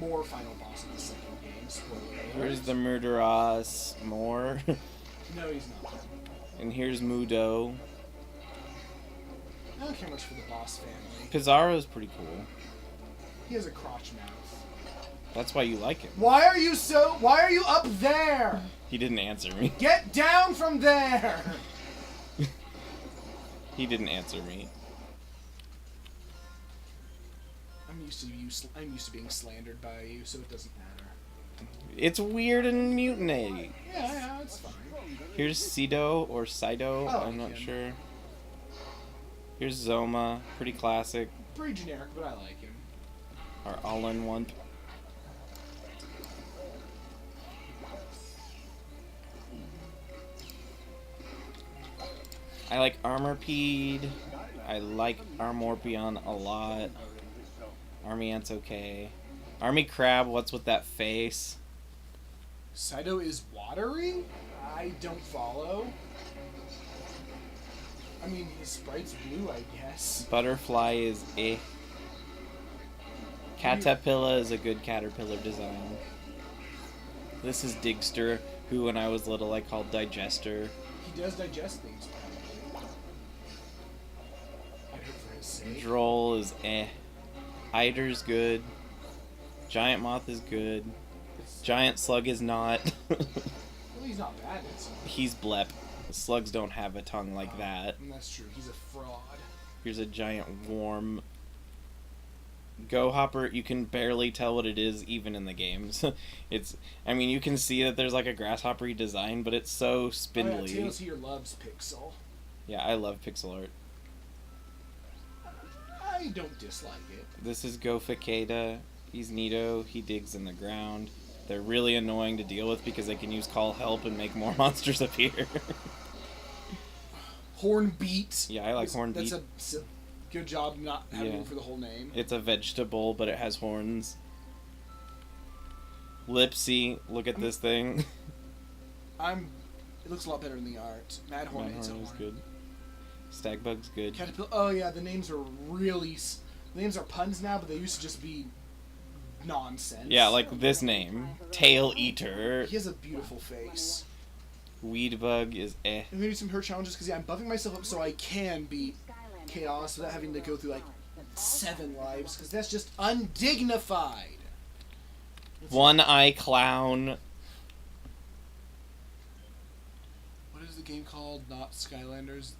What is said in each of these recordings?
more final boss in the second game. Spoiler alert. Here's the Murderos more. No, he's not. And here's Mudo. I don't care much for the boss family. Pizarro's pretty cool. He has a crotch mouth. That's why you like him. Why are you up there? He didn't answer me. Get down from there! He didn't answer me. I'm used to being slandered by you, so it doesn't matter. It's weird and mutiny. Yeah, it's fine. Here's Sido or Sido, Oh, I'm not him. sure. Here's Zoma, pretty classic. Pretty generic, but I like him. Our all-in-one. I like Armorpede. I like Armorpion a lot. Army Ant's okay. Army Crab, what's with that face? Saito is watery? I don't follow. I mean, his sprite's blue, I guess. Butterfly is eh. Caterpillar is a good caterpillar design. This is Digster, who when I was little I called Digester. He does digest things, apparently. I hope for his sake. Droll is eh. Eider's good. Giant Moth is good. Giant Slug is not. Well, he's not bad at something. He's blep. Slugs don't have a tongue like that. And that's true. He's a fraud. Here's a giant worm. Go Hopper, you can barely tell what it is even in the games. I mean, you can see that there's like a grasshopper-y design, but it's so spindly. Oh, yeah, Tails here loves pixel. Yeah, I love pixel art. I don't dislike it. This is Go Cicada. He's neato. He digs in the ground. They're really annoying to deal with because they can use call help and make more monsters appear. Hornbeat. Yeah, I like Hornbeat. That's a good job not having for the whole name. It's a vegetable, but it has horns. Lipsy, look at this thing. It looks a lot better in the art. Madhorn needs a horn. Is good. Stagbug's good. Caterpillar. Oh yeah, the names are really. The names are puns now, but they used to just be nonsense. Yeah, like this name, Tail Eater. He has a beautiful face. Weedbug is eh. And maybe some her challenges because I'm buffing myself up so I can beat Chaos without having to go through like 7 lives because that's just undignified. One-Eye Clown. What is the game called? Not Skylanders.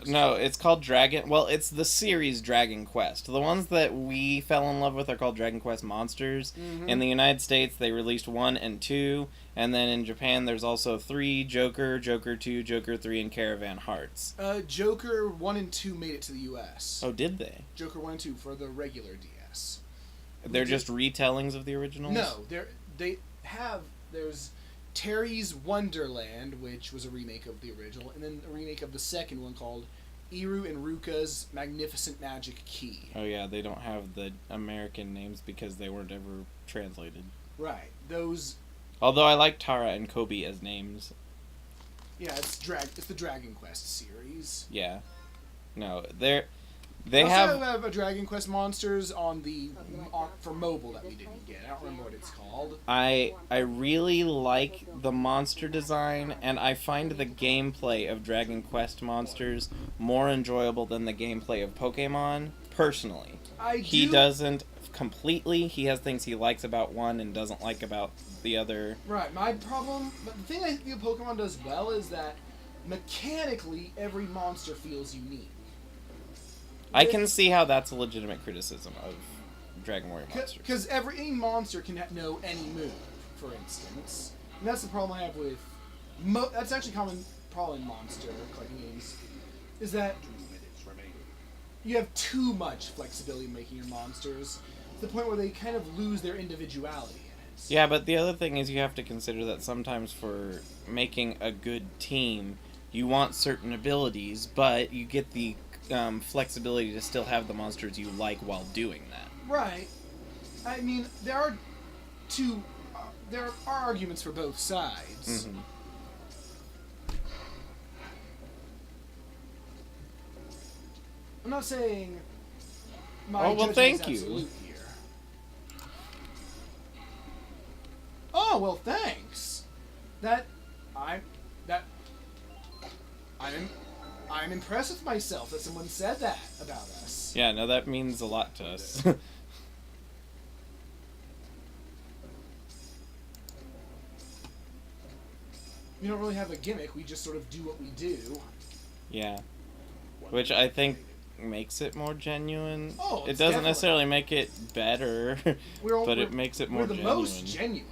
No, it's called Dragon... Well, it's the series Dragon Quest. The ones that we fell in love with are called Dragon Quest Monsters. Mm-hmm. In the United States, they released 1 and 2. And then in Japan, there's also 3, Joker, Joker 2, Joker 3, and Caravan Hearts. Joker 1 and 2 made it to the U.S. Oh, did they? Joker 1 and 2 for the regular DS. They're just retellings of the originals? No, there's Terry's Wonderland, which was a remake of the original, and then a remake of the second one called Iru and Ruka's Magnificent Magic Key. Oh yeah, they don't have the American names because they weren't ever translated. Right. Those... Although I like Tara and Kobe as names. Yeah, it's the Dragon Quest series. Yeah. No, they also have a Dragon Quest Monsters for mobile that we didn't get. I don't remember what it's called. I really like the monster design, and I find the gameplay of Dragon Quest Monsters more enjoyable than the gameplay of Pokemon, personally. He doesn't completely. He has things he likes about one and doesn't like about the other. Right, my problem... But the thing I think Pokemon does well is that mechanically every monster feels unique. I can see how that's a legitimate criticism of Dragon Warrior Monsters. Because any monster can know any move, for instance. And that's the problem I have with... that's actually a common problem in monster collecting games. Is that you have too much flexibility in making your monsters. To the point where they kind of lose their individuality in it. Yeah, but the other thing is you have to consider that sometimes for making a good team, you want certain abilities, but you get the flexibility to still have the monsters you like while doing that. Right. I mean, there are arguments for both sides. Mm-hmm. I'm not saying my well, judgment thank is you. absolute here. Oh, well, thanks. I'm impressed with myself that someone said that about us. Yeah, no, that means a lot to us. We don't really have a gimmick, we just sort of do what we do. Yeah. Which I think makes it more genuine. Oh, it doesn't necessarily make it better, but it makes it more genuine. We're the most genuine.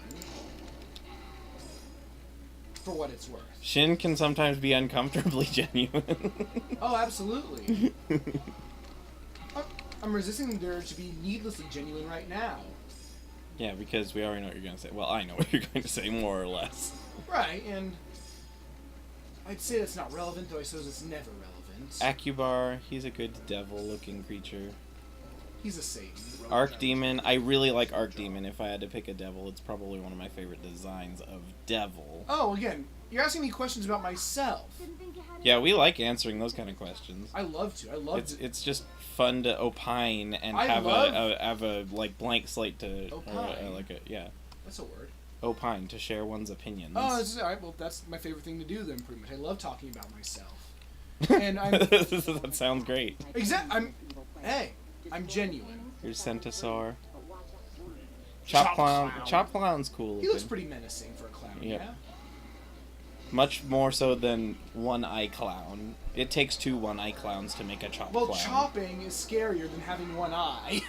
For what it's worth. Shin can sometimes be uncomfortably genuine. Oh, absolutely. I'm resisting the urge to be needlessly genuine right now. Yeah, because we already know what you're going to say. Well, I know what you're going to say, more or less. Right, and I'd say that's not relevant, though I suppose it's never relevant. Akubar, he's a good devil-looking creature. He's a Satan. Archdemon, I really like Archdemon. If I had to pick a devil, it's probably one of my favorite designs of devil. Oh, again, you're asking me questions about myself. Yeah, we like answering those kind of questions. I love to. It's just fun to opine and have a like blank slate to opine. Yeah. That's a word. Opine, to share one's opinions. Oh, that's all right. Well, that's my favorite thing to do then. Pretty much, I love talking about myself. And that sounds great. I'm genuine. Here's Centasaur. Chop Clown. Chop Clown's cool. He looks pretty menacing for a clown. Yep. Yeah. Much more so than one-eye clown. It takes two one-eye clowns to make a chop clown. Well, chopping is scarier than having one eye.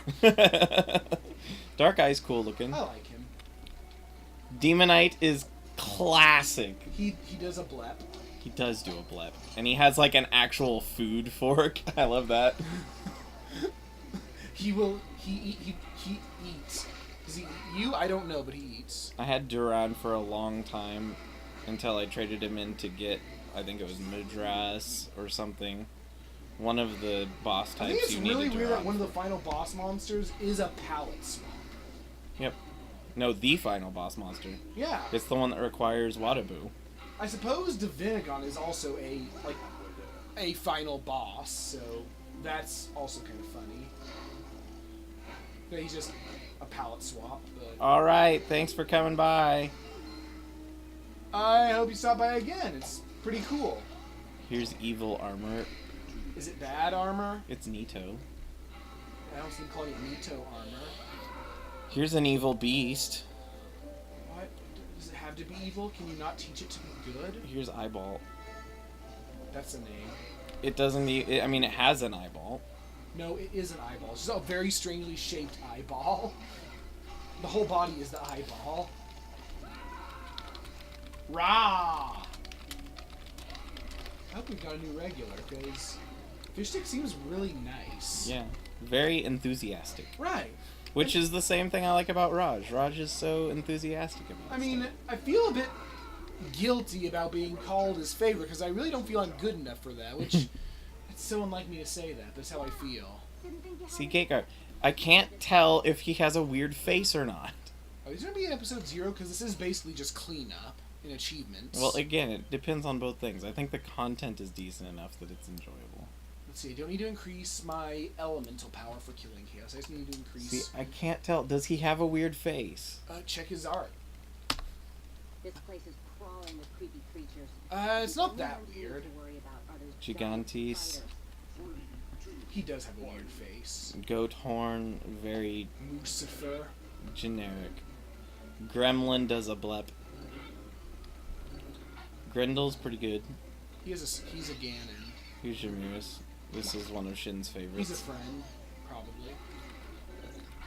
Dark Eye's cool looking. I like him. Demonite is classic. He does a blep. He does do a blep. And he has like an actual food fork. I love that. He eats. Does he eat you? I don't know, but he eats. I had Duran for a long time until I traded him in to get, I think it was Madras or something. One of the boss types I think it's you really needed weird Duran that one of the final boss monsters is a pallet swamp. Yep. No, the final boss monster. Yeah. It's the one that requires Wadabu. I suppose Divinagon is also a final boss, so that's also kind of funny. But he's just a palette swap. But Alright, thanks for coming by. I hope you stop by again. It's pretty cool. Here's evil armor. Is it bad armor? It's Nito. I don't see them calling it Nito armor. Here's an evil beast. What? Does it have to be evil? Can you not teach it to be good? Here's Eyeball. That's a name. It doesn't need... I mean, it has an eyeball. No, it is an eyeball. It's just a very strangely shaped eyeball. The whole body is the eyeball. Rah! I hope we've got a new regular, because Fishstick seems really nice. Yeah. Very enthusiastic. Right. Which is the same thing I like about Raj. Raj is so enthusiastic about I mean, stuff. I feel a bit guilty about being called his favorite, because I really don't feel I'm good enough for that, which... It's so unlike me to say that, but it's how I feel. See, Gateguard, I can't tell if he has a weird face or not. Oh, he's going to be in episode 0, because this is basically just cleanup and achievements. Well, again, it depends on both things. I think the content is decent enough that it's enjoyable. Let's see, I don't need to increase my elemental power for killing chaos. I just need to increase... See, I can't tell. Does he have a weird face? Check his art. This place is crawling with creepy creatures. It's not that weird. Gigantes. He does have a weird face. Goat horn, very Lucifer. generic. Gremlin does a blep. Grendel's pretty good. He's a Ganon. Here's Jamirus. This is one of Shin's favorites. He's a friend, probably.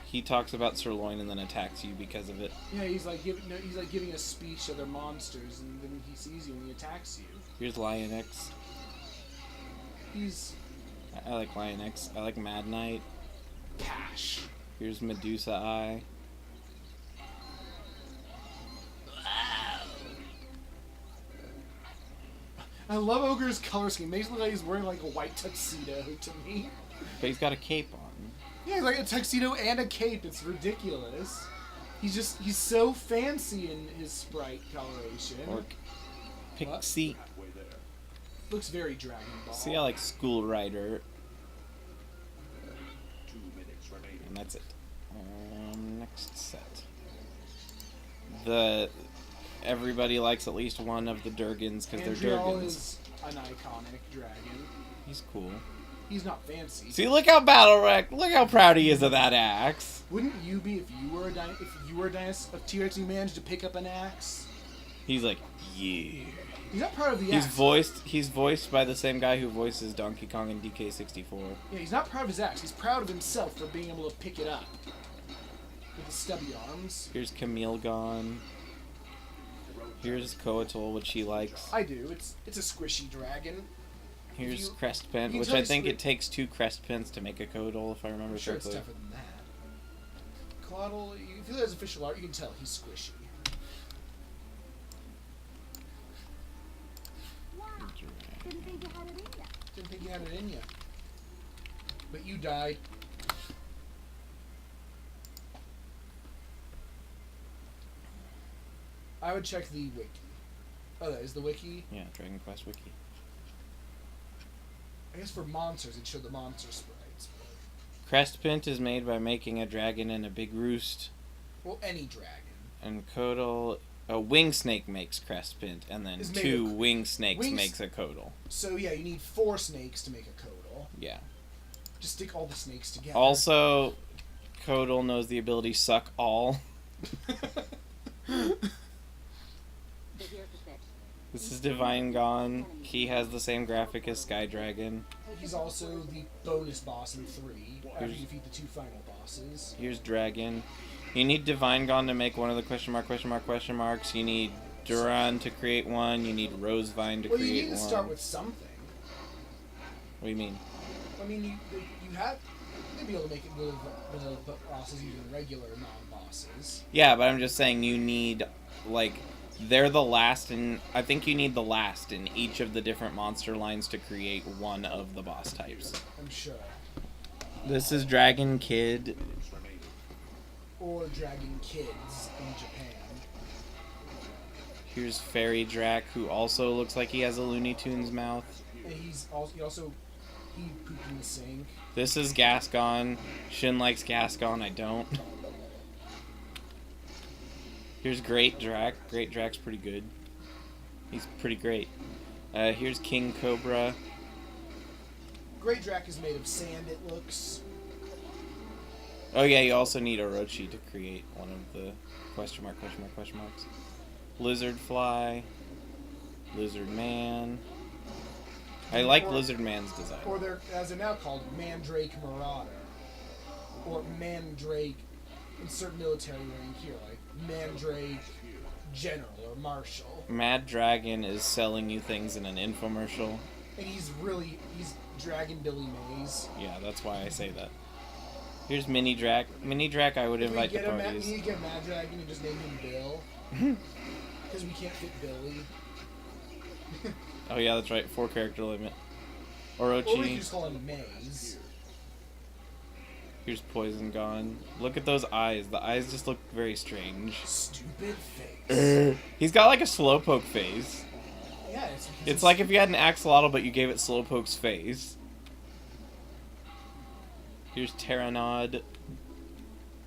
He talks about sirloin and then attacks you because of it. Yeah, he's like giving a speech to other monsters, and then he sees you and he attacks you. Here's Lion X. I like Lion X. I like Mad Knight. Cash. Here's Medusa Eye. I love Ogre's color scheme. Makes it look like he's wearing like a white tuxedo to me. But he's got a cape on. Yeah, he's like a tuxedo and a cape. It's ridiculous. He's so fancy in his sprite coloration. Or Pixie. Looks very Dragon Ball. See, I like School Rider. And that's it. Next set. Everybody likes at least one of the Durgans because they're Andriel Durgans. is an iconic dragon. He's cool. He's not fancy. See, look how look how proud he is of that axe. Wouldn't you be if you were a T-Rex and you managed to pick up an axe? He's like, yeah. He's not proud of the axe. He's voiced by the same guy who voices Donkey Kong in DK64. Yeah, he's not proud of his axe. He's proud of himself for being able to pick it up with his stubby arms. Here's Camille Gone. Here's Coatl, which he likes. I do. It's a squishy dragon. Here's Crestpent, which I think it takes 2 Crestpents to make a Coatl, if I remember I'm sure correctly. it's tougher than that. Clotl, if you look at his official art, you can tell he's squishy. Wow. Didn't think you had it in ya. Didn't think you had it in you. But you died. I would check the wiki. Oh, that is the wiki? Yeah, Dragon Quest Wiki. I guess for monsters, it showed the monster sprites. Crestpent is made by making a dragon and a big roost. Well, any dragon. And Coatl, a wing snake makes Crestpent, and then 2 wing snakes makes a Coatl. So yeah, you need 4 snakes to make a Coatl. Yeah. Just stick all the snakes together. Also, Coatl knows the ability Suck All. This is Divine Gone. He has the same graphic as Sky Dragon. He's also the bonus boss in 3, after you defeat the 2 final bosses. Here's Dragon. You need Divine Gone to make one of the question marks. You need Duran to create one. You need Rosevine to create one. Well, you need to start with something. What do you mean? I mean, you have... You'd be able to make it with the bosses using regular non-bosses. Yeah, but I'm just saying you need, like... They're the last I think you need the last in each of the different monster lines to create one of the boss types. I'm sure. This is Dragon Kid. Or Dragon Kids in Japan. Here's Fairy Drac, who also looks like he has a Looney Tunes mouth. And he pooped in the sink. This is Gascon. Shin likes Gascon, I don't. Here's Great Drac. Great Drac's pretty good. He's pretty great. Here's King Cobra. Great Drac is made of sand, it looks. Oh yeah, you also need Orochi to create one of the question marks. Lizard Fly. Lizard Man. I like Lizard Man's design. Or they're, as they're now called, Mandrake Marauder. Or Mandrake, insert military rank here, like Mandrake General or Marshal. Mad Dragon is selling you things in an infomercial. And he's Dragon Billy Mays. Yeah, that's why I say that. Here's Mini Drac. Mini Drac I would invite to parties. We need to get Mad Dragon and just name him Bill. Because we can't fit Billy. Oh yeah, that's right. 4 character limit. Orochi. Or we can just call him Maze. Here's Poison Gone. Look at those eyes. The eyes just look very strange. Stupid face. He's got like a Slowpoke face. Yeah, it's like if you had an axolotl but you gave it Slowpoke's face. Here's Pteranod.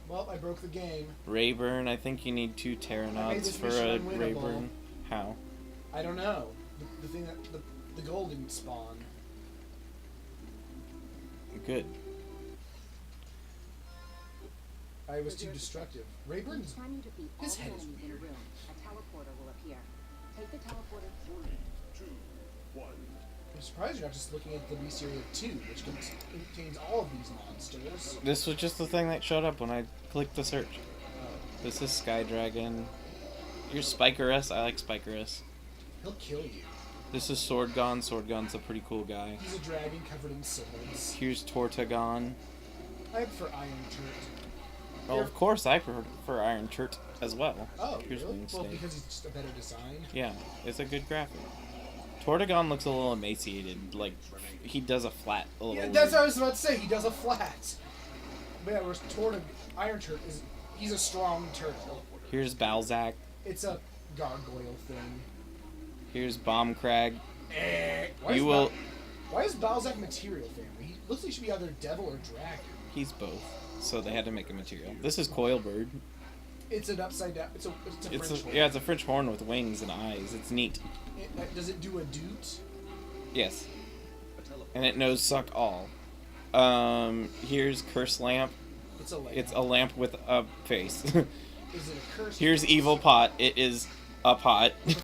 Well, I broke the game. Rayburn. I think you need 2 Pteranods for a Rayburn. How? I don't know. The thing that the gold didn't spawn. Good. I was too destructive. Rayburn's his head is weird. A teleporter will appear. Take the teleporter. 3, 2, 1. I'm surprised you're not just looking at the Mysteria 2, which contains all of these monsters. This was just the thing that showed up when I clicked the search. This is Sky Dragon. Here's Spikerus. I like Spikerus. He'll kill you. This is Swordgon. Swordgon's a pretty cool guy. He's a dragon covered in swords. Here's Tortagon. I prefer Iron Turt. Well, of course I prefer Iron Turt as well. Oh, Here's really? Wing Well, Snake. because he's just a better design. Yeah, it's a good graphic. Tortagon looks a little emaciated. Like, he does a flat a little Yeah, that's weird. what I was about to say. He does a flat. But yeah, whereas Iron Turt he's a strong turtle. Here's Balzac. It's a gargoyle thing. Here's Bombcrag. Why is Balzac material family? He looks like he should be either devil or dragon. He's both, so they had to make a material. This is Coilbird. It's an upside down. It's a French horn. Yeah, it's a French horn with wings and eyes. It's neat. Does it do a doot? Yes. And it knows suck all. Here's Curse Lamp. It's a lamp. It's a lamp with a face. Is it a curse? Here's Evil Pot. It is a pot.